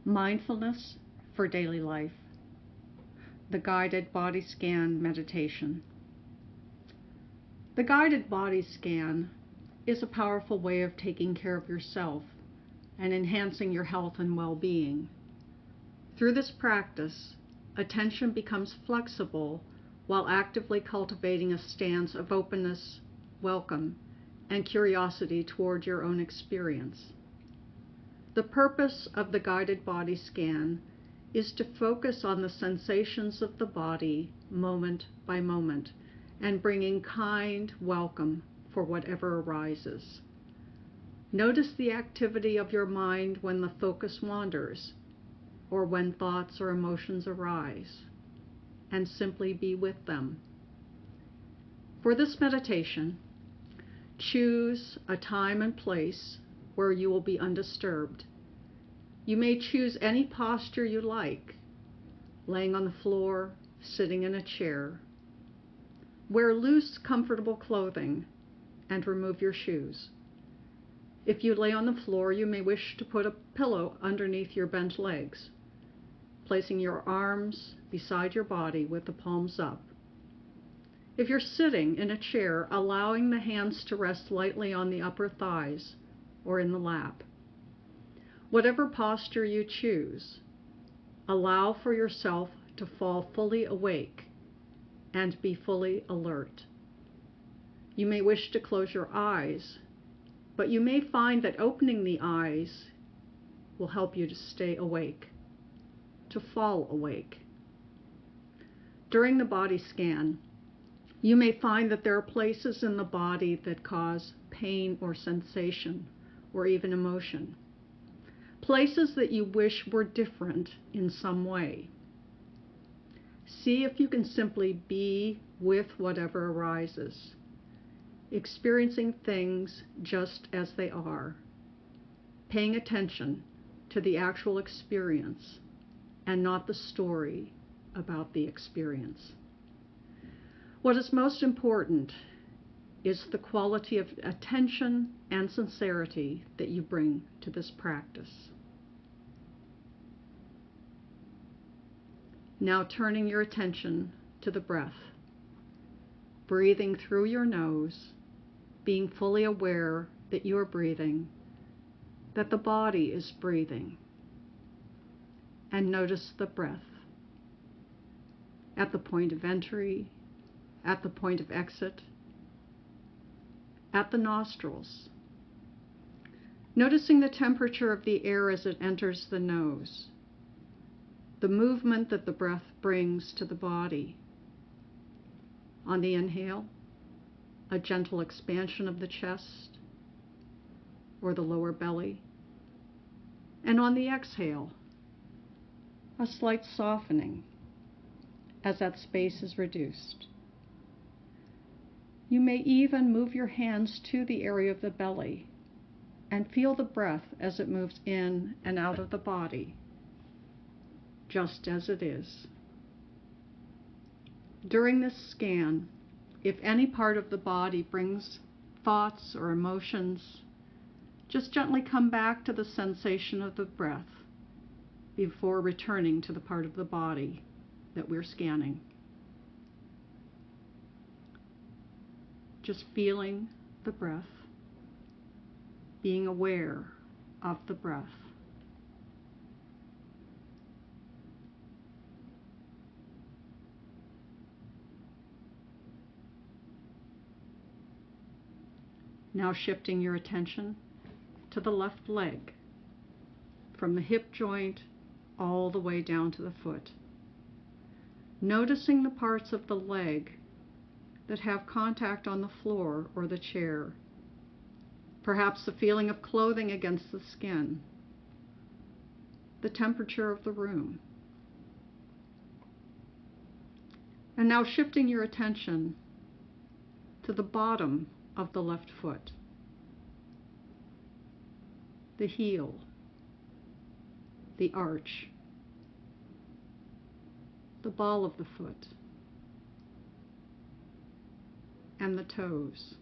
Mindfulness for daily life. The guided body scan meditation. The guided body scan is a powerful way of taking care of yourself and enhancing your health and well-being. Through this practice, attention becomes flexible while actively cultivating a stance of openness, welcome, and curiosity toward your own experience. The purpose of the guided body scan is to focus on the sensations of the body moment by moment and bringing kind welcome for whatever arises. Notice the activity of your mind when the focus wanders or when thoughts or emotions arise, and simply be with them. For this meditation, choose a time and place where you will be undisturbed. You may choose any posture you like, laying on the floor, sitting in a chair. Wear loose, comfortable clothing and remove your shoes. If you lay on the floor, you may wish to put a pillow underneath your bent legs, placing your arms beside your body with the palms up. If you're sitting in a chair, allowing the hands to rest lightly on the upper thighs or in the lap. Whatever posture you choose, allow for yourself to fall fully awake and be fully alert. You may wish to close your eyes, but you may find that opening the eyes will help you to stay awake, to fall awake. During the body scan, you may find that there are places in the body that cause pain or sensation or even emotion. Places that you wish were different in some way. See if you can simply be with whatever arises, experiencing things just as they are, paying attention to the actual experience and not the story about the experience. What is most important is the quality of attention and sincerity that you bring to this practice. Now turning your attention to the breath, breathing through your nose, being fully aware that you are breathing, that the body is breathing, and notice the breath at the point of entry, at the point of exit, at the nostrils, noticing the temperature of the air as it enters the nose, the movement that the breath brings to the body. On the inhale, a gentle expansion of the chest or the lower belly, and on the exhale, a slight softening as that space is reduced. You may even move your hands to the area of the belly and feel the breath as it moves in and out of the body, just as it is. During this scan, if any part of the body brings thoughts or emotions, just gently come back to the sensation of the breath before returning to the part of the body that we're scanning. Just feeling the breath, being aware of the breath. Now shifting your attention to the left leg, from the hip joint all the way down to the foot. Noticing the parts of the leg that have contact on the floor or the chair. Perhaps the feeling of clothing against the skin, the temperature of the room. And now shifting your attention to the bottom of the left foot, the heel, the arch, the ball of the foot, and the toes.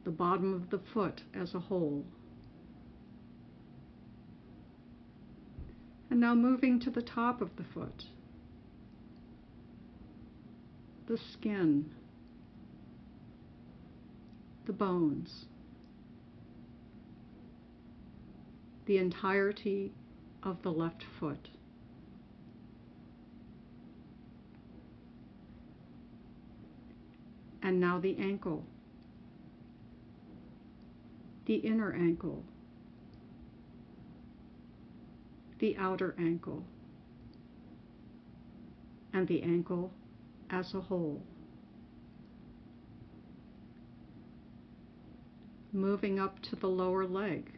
the bottom of the foot as a whole. And now moving to the top of the foot, the skin, the bones, the entirety of the left foot. And now the ankle, the inner ankle, the outer ankle, and the ankle as a whole. Moving up to the lower leg,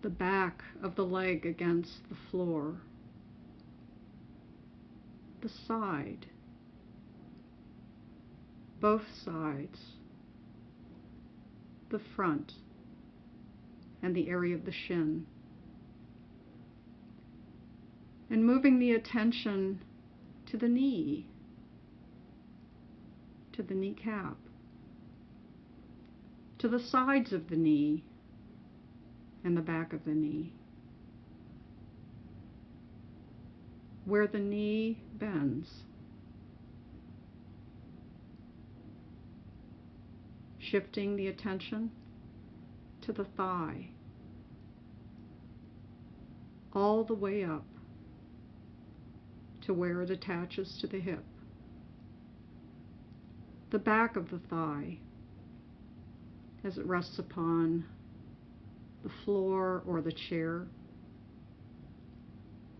the back of the leg against the floor, the side, both sides, the front, and the area of the shin. And moving the attention to the knee, to the kneecap, to the sides of the knee and the back of the knee, where the knee bends. Shifting the attention to the thigh, all the way up to where it attaches to the hip. The back of the thigh as it rests upon the floor or the chair.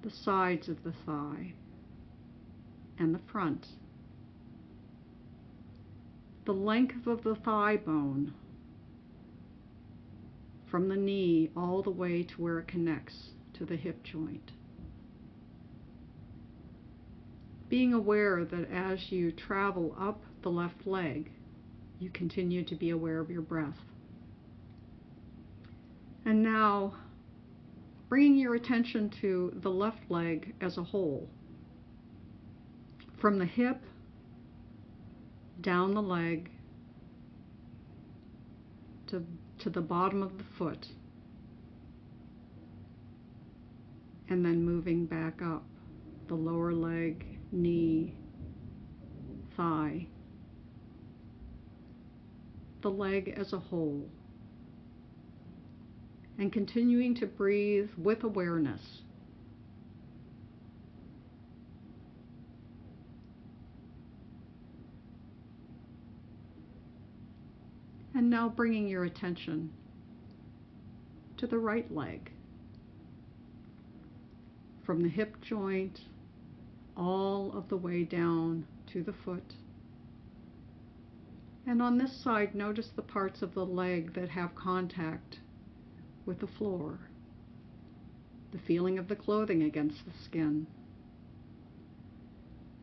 The sides of the thigh and the front. The length of the thigh bone from the knee all the way to where it connects to the hip joint. Being aware that as you travel up the left leg, you continue to be aware of your breath. And now, bringing your attention to the left leg as a whole, from the hip down the leg to the bottom of the foot, and then moving back up the lower leg, knee, thigh, the leg as a whole, and continuing to breathe with awareness. And now bringing your attention to the right leg, from the hip joint all of the way down to the foot. And on this side, notice the parts of the leg that have contact with the floor, the feeling of the clothing against the skin,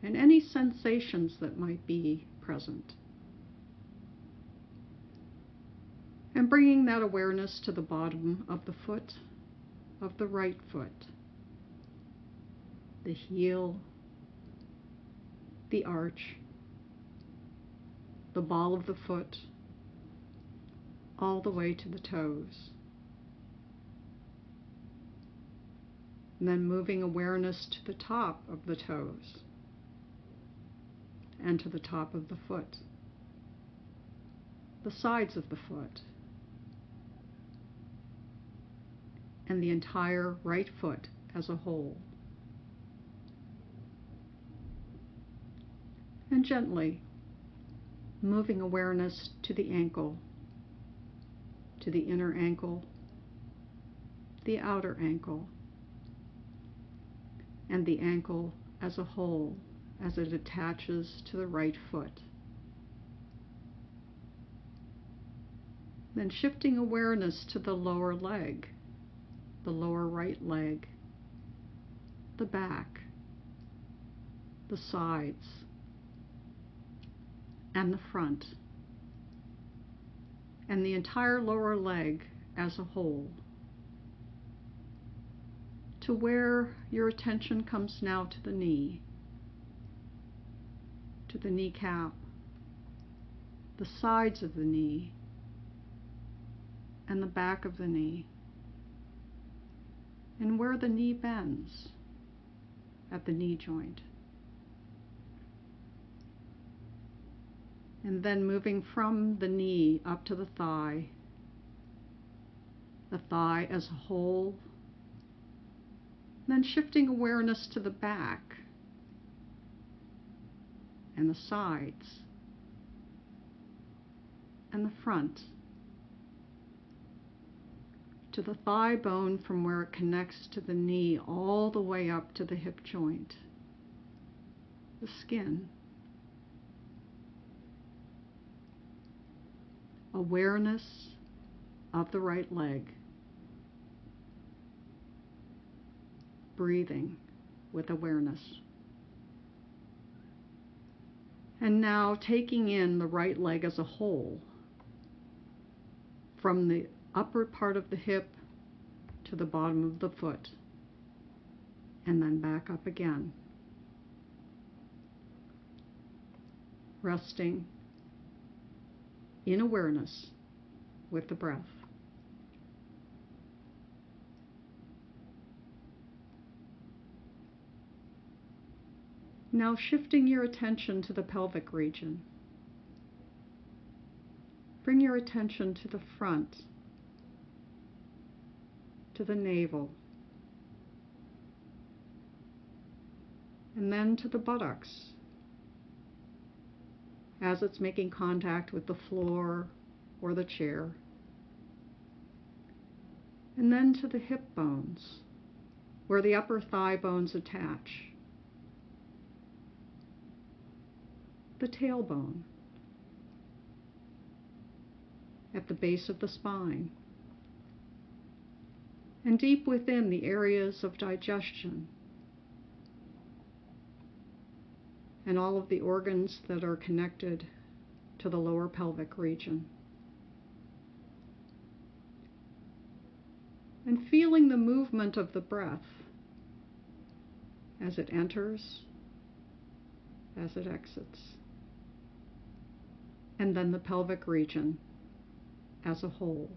and any sensations that might be present. And bringing that awareness to the bottom of the foot, of the right foot, the heel, the arch, the ball of the foot, all the way to the toes. And then moving awareness to the top of the toes and to the top of the foot, the sides of the foot, and the entire right foot as a whole. And gently moving awareness to the ankle, to the inner ankle, the outer ankle, and the ankle as a whole as it attaches to the right foot. Then shifting awareness to the lower leg, the lower right leg, the back, the sides, and the front, and the entire lower leg as a whole, to where your attention comes now to the knee, to the kneecap, the sides of the knee, and the back of the knee, and where the knee bends at the knee joint. And then moving from the knee up to the thigh as a whole, then shifting awareness to the back and the sides and the front, to the thigh bone from where it connects to the knee all the way up to the hip joint, the skin. Awareness of the right leg. Breathing with awareness. And now taking in the right leg as a whole, from the upper part of the hip to the bottom of the foot, and then back up again. Resting in awareness with the breath. Now shifting your attention to the pelvic region. Bring your attention to the front, to the navel, and then to the buttocks as it's making contact with the floor or the chair, and then to the hip bones where the upper thigh bones attach, the tailbone at the base of the spine, and deep within the areas of digestion and all of the organs that are connected to the lower pelvic region. And feeling the movement of the breath as it enters, as it exits, and then the pelvic region as a whole.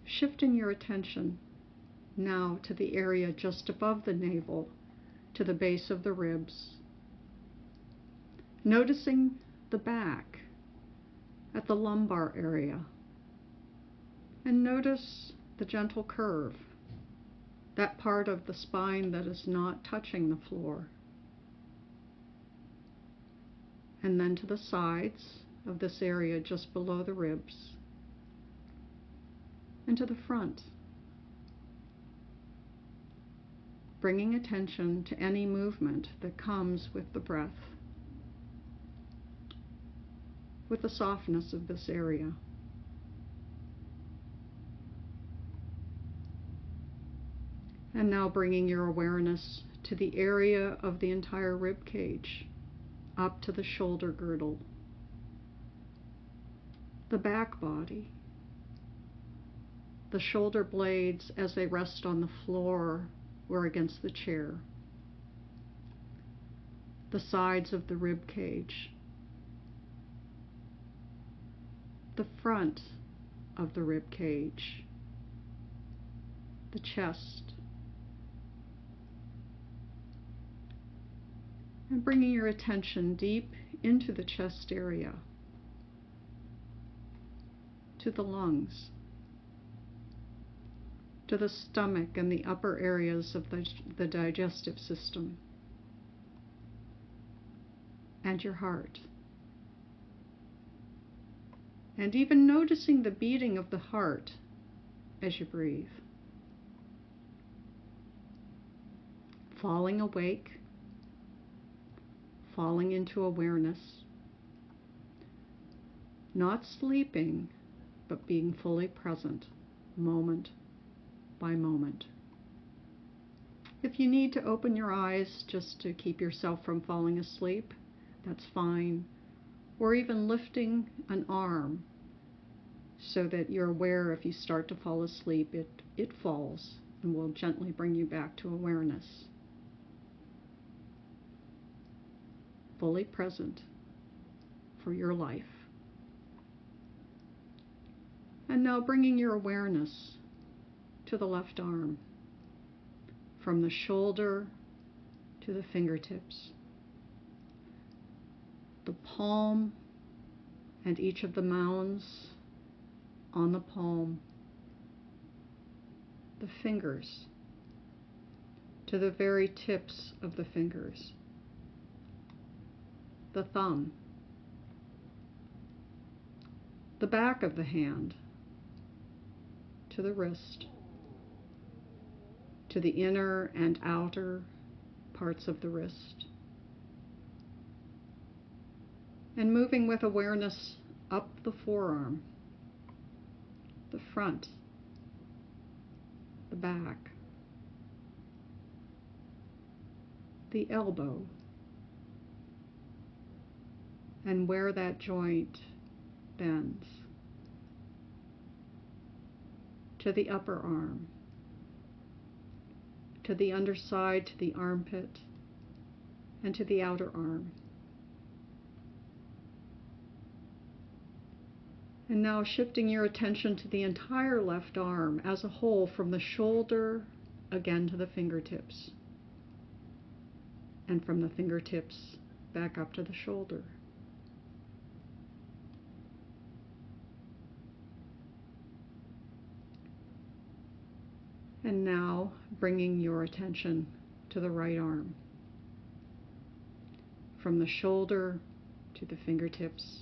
Shifting your attention now to the area just above the navel, to the base of the ribs. Noticing the back at the lumbar area. And notice the gentle curve, that part of the spine that is not touching the floor. And then to the sides of this area just below the ribs. And to the front, bringing attention to any movement that comes with the breath, with the softness of this area. And now bringing your awareness to the area of the entire rib cage, up to the shoulder girdle, the back body, the shoulder blades as they rest on the floor or against the chair, the sides of the rib cage, the front of the rib cage, the chest, and bringing your attention deep into the chest area, to the lungs, to the stomach and the upper areas of the digestive system, and your heart. And even noticing the beating of the heart as you breathe. Falling awake, falling into awareness, not sleeping, but being fully present, moment by moment. If you need to open your eyes just to keep yourself from falling asleep, that's fine. Or even lifting an arm so that you're aware if you start to fall asleep, it falls and we'll gently bring you back to awareness, fully present for your life. And now bringing your awareness to the left arm, from the shoulder to the fingertips, the palm and each of the mounds on the palm, the fingers to the very tips of the fingers, the thumb, the back of the hand to the wrist, to the inner and outer parts of the wrist, and moving with awareness up the forearm, the front, the back, the elbow, and where that joint bends, to the upper arm, to the underside, to the armpit, and to the outer arm. And now shifting your attention to the entire left arm as a whole, from the shoulder again to the fingertips, and from the fingertips back up to the shoulder. And now bringing your attention to the right arm, from the shoulder to the fingertips,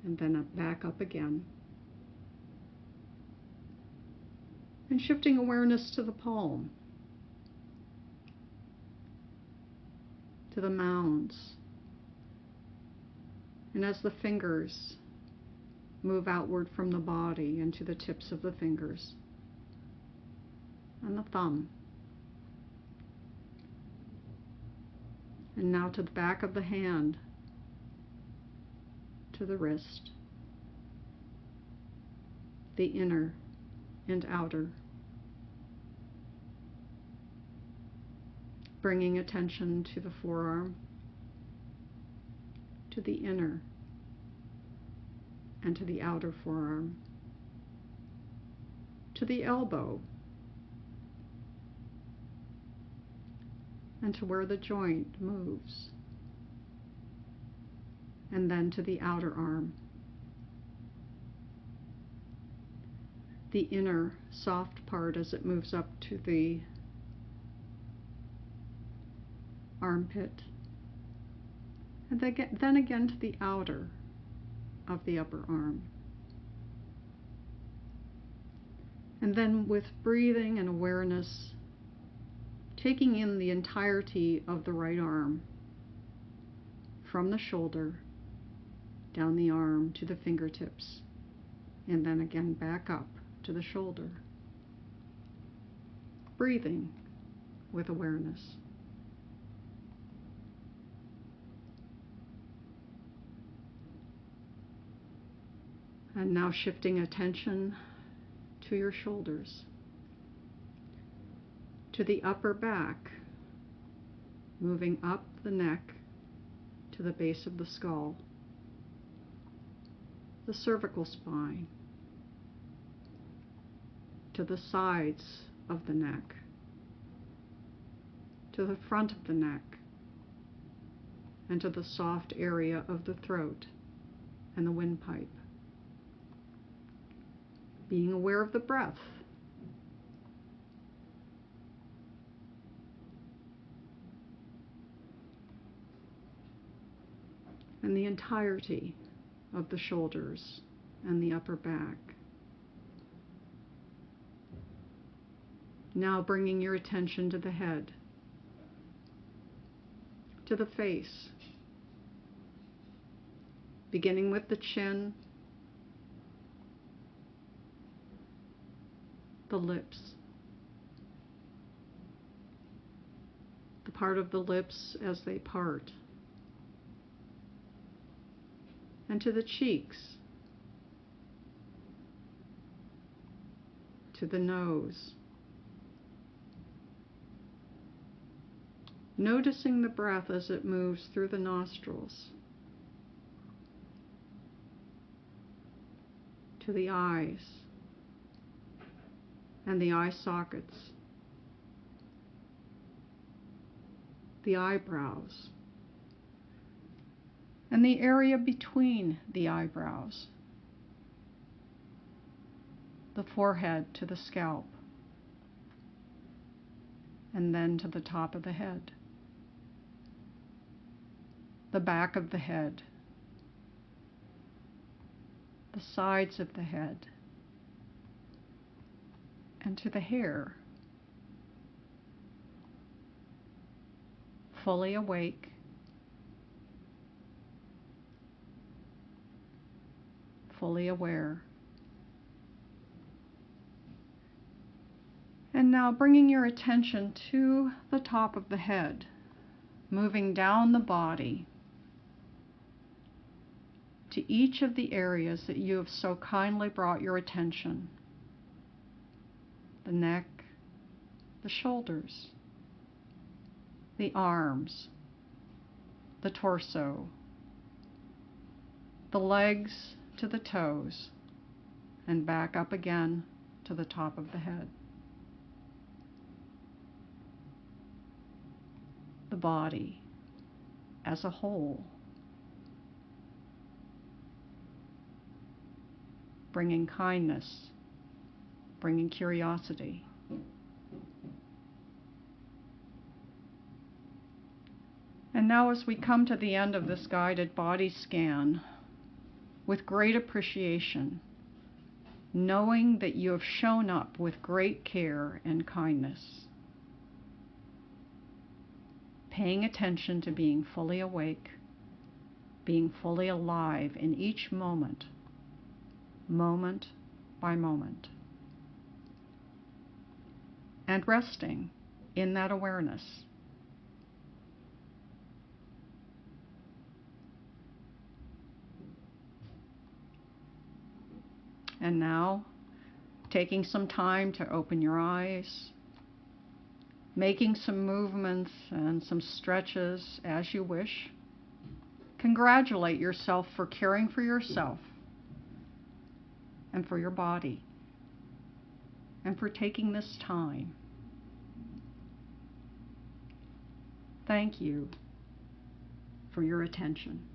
and then back up again. And shifting awareness to the palm, to the mounds. And as the fingers move outward from the body and to the tips of the fingers, and the thumb. And now to the back of the hand, to the wrist, the inner and outer. Bringing attention to the forearm, to the inner and to the outer forearm, to the elbow, and to where the joint moves, and then to the outer arm, the inner soft part as it moves up to the armpit, and then again to the outer of the upper arm. And then with breathing and awareness, taking in the entirety of the right arm, from the shoulder, down the arm to the fingertips, and then again back up to the shoulder. Breathing with awareness. And now shifting attention to your shoulders, to the upper back, moving up the neck to the base of the skull, the cervical spine, to the sides of the neck, to the front of the neck, and to the soft area of the throat and the windpipe. Being aware of the breath. And the entirety of the shoulders and the upper back. Now bringing your attention to the head, to the face, beginning with the chin, the lips, the part of the lips as they part, and to the cheeks, to the nose. Noticing the breath as it moves through the nostrils, to the eyes and the eye sockets, the eyebrows, and the area between the eyebrows, the forehead to the scalp, and then to the top of the head, the back of the head, the sides of the head, and to the hair. Fully awake, fully aware. And now bringing your attention to the top of the head, moving down the body to each of the areas that you have so kindly brought your attention. The neck, the shoulders, the arms, the torso, the legs to the toes, and back up again to the top of the head. The body as a whole, bringing kindness, bringing curiosity. And now as we come to the end of this guided body scan, with great appreciation, knowing that you have shown up with great care and kindness, paying attention to being fully awake, being fully alive in each moment, moment by moment, and resting in that awareness. And now, taking some time to open your eyes, making some movements and some stretches as you wish. Congratulate yourself for caring for yourself and for your body and for taking this time. Thank you for your attention.